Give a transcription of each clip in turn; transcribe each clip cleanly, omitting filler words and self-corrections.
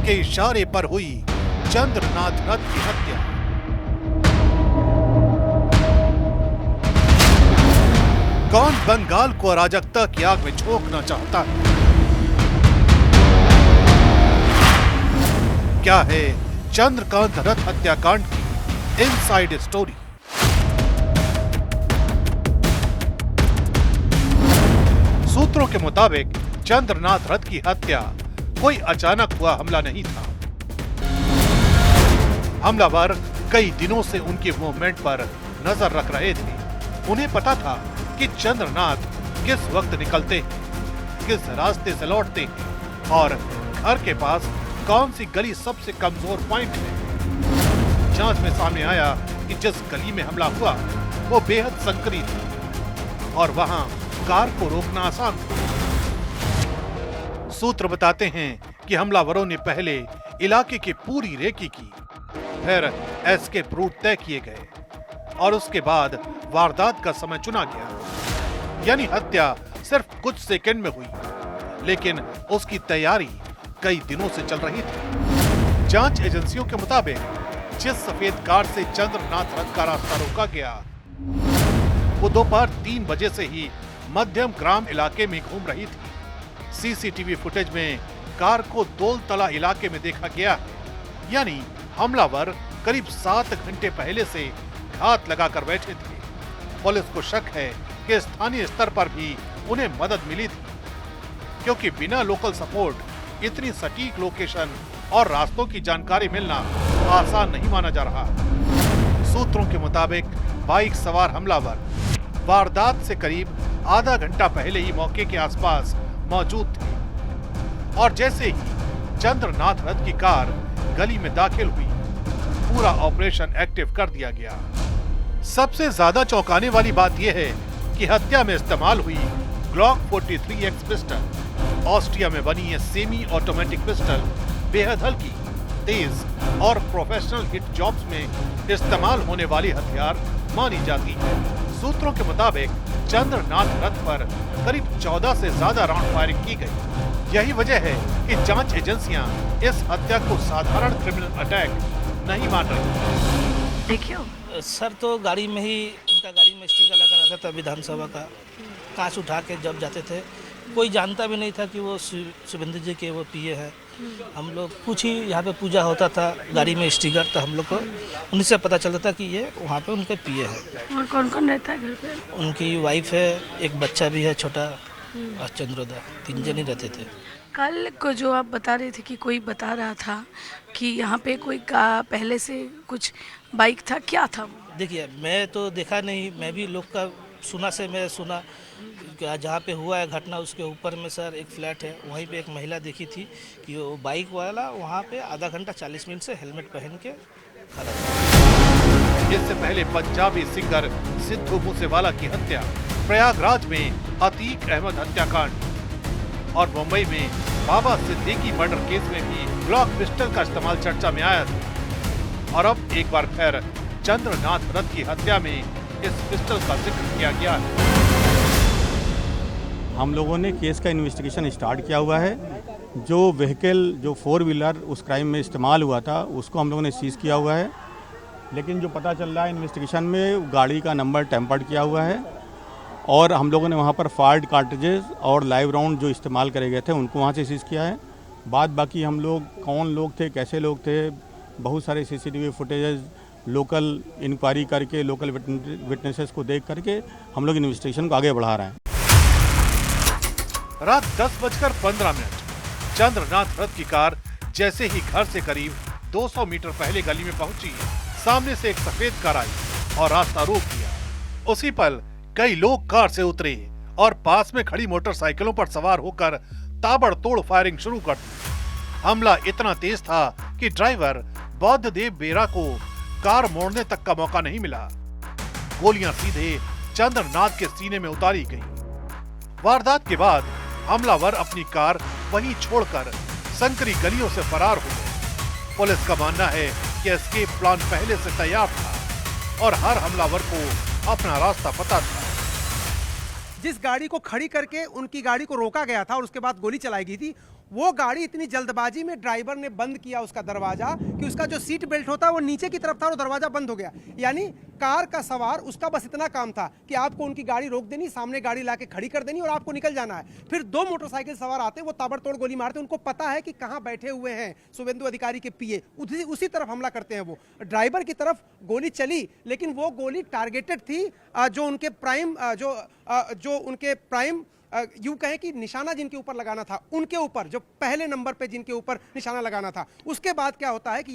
के इशारे पर हुई चंद्रनाथ रथ की हत्या। कौन बंगाल को अराजकता की आग में झोंकना चाहता है? क्या है चंद्रकांत रथ हत्याकांड की इनसाइड स्टोरी? सूत्रों के मुताबिक चंद्रनाथ रथ की हत्या कोई अचानक हुआ हमला नहीं था। हमलावर कई दिनों से उनके मूवमेंट पर नजर रख रहे थे। उन्हें पता था कि चंद्रनाथ किस वक्त निकलते हैं, किस रास्ते से लौटते हैं और घर के पास कौन सी गली सबसे कमजोर पॉइंट है। जांच में सामने आया कि जिस गली में हमला हुआ वो बेहद संकरी थी और वहां कार को रोकना आसान था। सूत्र बताते हैं कि हमलावरों ने पहले इलाके की पूरी रेकी की, फिर एस्केप रूट तय किए गए और उसके बाद वारदात का समय चुना गया। यानी हत्या सिर्फ कुछ सेकंड में हुई, लेकिन उसकी तैयारी कई दिनों से चल रही थी। जांच एजेंसियों के मुताबिक जिस सफेद कार से चंद्रनाथ रथ का रास्ता रोका गया वो दोपहर 3 बजे से ही मध्यम ग्राम इलाके में घूम रही थी। सीसीटीवी फुटेज में कार को दोलतला इलाके में देखा गया है। यानी हमलावर करीब 7 घंटे पहले से घात लगाकर बैठे थे। पुलिस को शक है कि स्थानीय स्तर पर भी उन्हें मदद मिली थी, क्योंकि बिना लोकल सपोर्ट इतनी सटीक लोकेशन और रास्तों की जानकारी मिलना आसान नहीं माना जा रहा। सूत्रों के मुताबिक बाइक सवार हमलावर वारदात से करीब आधा घंटा पहले ही मौके के आसपास मौजूद थे और जैसे ही चंद्रनाथ रथ की कार गली में दाखिल हुई, पूरा ऑपरेशन एक्टिव कर दिया गया। सबसे ज्यादा चौंकाने वाली बात यह है कि हत्या में इस्तेमाल हुई ग्लॉक 43X पिस्टल, ऑस्ट्रिया में बनी यह सेमी ऑटोमेटिक पिस्टल बेहद हल्की, तेज और प्रोफेशनल हिट जॉब्स में इस्तेमाल होने वाली हथियार मानी जाती है। सूत्रों के मुताबिक चंद्रनाथ रथ पर करीब 14 से ज्यादा राउंड फायरिंग की गई। यही वजह है कि जांच एजेंसियां इस हत्या को साधारण क्रिमिनल अटैक नहीं मान रही। देखिए सर, तो गाड़ी में ही उनका गाड़ी में स्टिकर लगा रहता था विधानसभा का। कांच उठा के जब जाते थे कोई जानता भी नहीं था कि वो शुभेंद्र जी के वो पीए हैं। हम लोग कुछ ही यहाँ पे पूजा होता था, गाड़ी में स्टिकर, तो हम लोग को उन्हीं से पता चलता था कि ये वहाँ पे उनके पीए हैं। और कौन कौन रहता है घर पे? उनकी वाइफ है, एक बच्चा भी है छोटा और चंद्रोदा, 3 जन ही रहते थे। कल को जो आप बता रहे थे कि कोई बता रहा था कि यहाँ पे कोई का पहले से कुछ बाइक था, क्या था? देखिए मैं तो देखा नहीं, मैं भी लोग का मैं सुना जहाँ पे हुआ है घटना उसके ऊपर में सर एक फ्लैट है, वहीं पे एक महिला देखी थी कि वो बाइक वाला वहाँ पे आधा घंटा 40 मिनट से हेलमेट पहन के खड़ा था। इससे पहले पंजाबी सिंगर सिद्धू मूसेवाला की हत्या, प्रयागराज में अतीक अहमद हत्याकांड और मुंबई में बाबा सिद्दीकी मर्डर केस में भी ग्लॉक पिस्टल का इस्तेमाल चर्चा में आया था। और अब एक बार फिर चंद्रनाथ रथ की हत्या में इस पिस्टल का जिक्र किया गया है। हम लोगों ने केस का इन्वेस्टिगेशन स्टार्ट किया हुआ है। जो व्हीकल, जो 4 व्हीलर उस क्राइम में इस्तेमाल हुआ था उसको हम लोगों ने सीज किया हुआ है, लेकिन जो पता चल रहा है इन्वेस्टिगेशन में गाड़ी का नंबर टेम्पर्ड किया हुआ है और हम लोगों ने वहाँ पर फायर्ड कार्ट्रिजेज और लाइव राउंड जो इस्तेमाल करे गए थे उनको वहाँ से सीज किया है। बाकी हम लोग कौन लोग थे, कैसे लोग थे, बहुत सारे सीसीटीवी फुटेजेस लोकल इंक्वायरी करके, लोकल विटनेसेस को देख करके हम लोग इन्वेस्टिगेशन को आगे बढ़ा रहे हैं। रात 10:15 चंद्रनाथ रथ की कार जैसे ही घर से करीब 200 मीटर पहले गली में पहुंची, सामने से एक सफेद कार आई और रास्ता रोक दिया। उसी पल कई लोग कार से उतरे और पास में खड़ी मोटरसाइकिलों पर सवार होकर ताबड़तोड़ फायरिंग शुरू कर दी। हमला इतना तेज था कि ड्राइवर बौद्ध देव बेरा को कार मोड़ने तक का मौका नहीं मिला। गोलियां सीधे चंद्रनाथ के सीने में उतारी गईं। वारदात के बाद हमलावर अपनी कार वहीं छोड़कर संकरी गलियों से फरार हो गए। पुलिस का मानना है कि एस्केप प्लान पहले से तैयार था और हर हमलावर को अपना रास्ता पता था। जिस गाड़ी को खड़ी करके उनकी गाड़ी को रोका गया था और उसके बाद गोली चलाई गई थी, वो गाड़ी इतनी जल्दबाजी में ड्राइवर ने बंद किया उसका दरवाजा कि उसका जो सीट बेल्ट होता है वो नीचे की तरफ था और दरवाजा बंद हो गया। यानी कार का सवार उसका बस इतना काम था कि आपको उनकी गाड़ी रोक देनी, सामने गाड़ी लाके खड़ी कर देनी और आपको निकल जाना है। फिर 2 मोटरसाइकिल सवार आते, वो ताबड़तोड़ गोली मारते, उनको पता है कि कहां बैठे हुए हैं शुभेंदु अधिकारी के पीए, उसी तरफ हमला करते हैं। वो ड्राइवर की तरफ गोली चली, लेकिन वो गोली टारगेटेड थी जो उनके प्राइम यूं कहें कि निशाना जिनके ऊपर लगाना था, उनके ऊपर, जो पहले नंबर पे जिनके ऊपर निशाना लगाना था। उसके बाद क्या होता है कि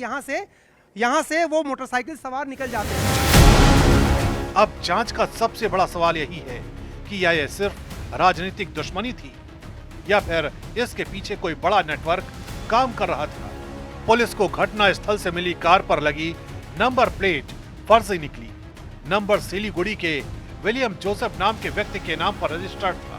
यहां से वो मोटरसाइकिल सवार निकल जाते हैं। अब जांच का सबसे बड़ा सवाल यही है कि या यह सिर्फ राजनीतिक दुश्मनी थी या फिर इसके पीछे कोई बड़ा नेटवर्क काम कर रहा था। पुलिस को घटना स्थल से मिली कार पर लगी नंबर प्लेट फर्जी निकली। नंबर सिलीगुड़ी के विलियम जोसेफ नाम के व्यक्ति के नाम पर रजिस्टर्ड था,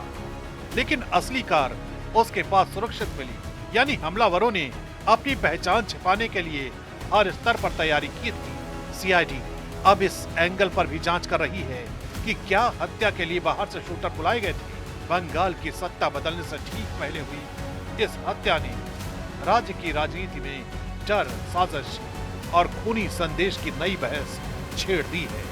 लेकिन असली कार उसके पास सुरक्षित मिली। यानी हमलावरों ने अपनी पहचान छिपाने के लिए हर स्तर पर तैयारी की थी। सीआईडी अब इस एंगल पर भी जांच कर रही है कि क्या हत्या के लिए बाहर से शूटर बुलाए गए थे। बंगाल की सत्ता बदलने से ठीक पहले हुई इस हत्या ने राज्य की राजनीति में डर, साजिश और खूनी संदेश की नई बहस छेड़ दी है।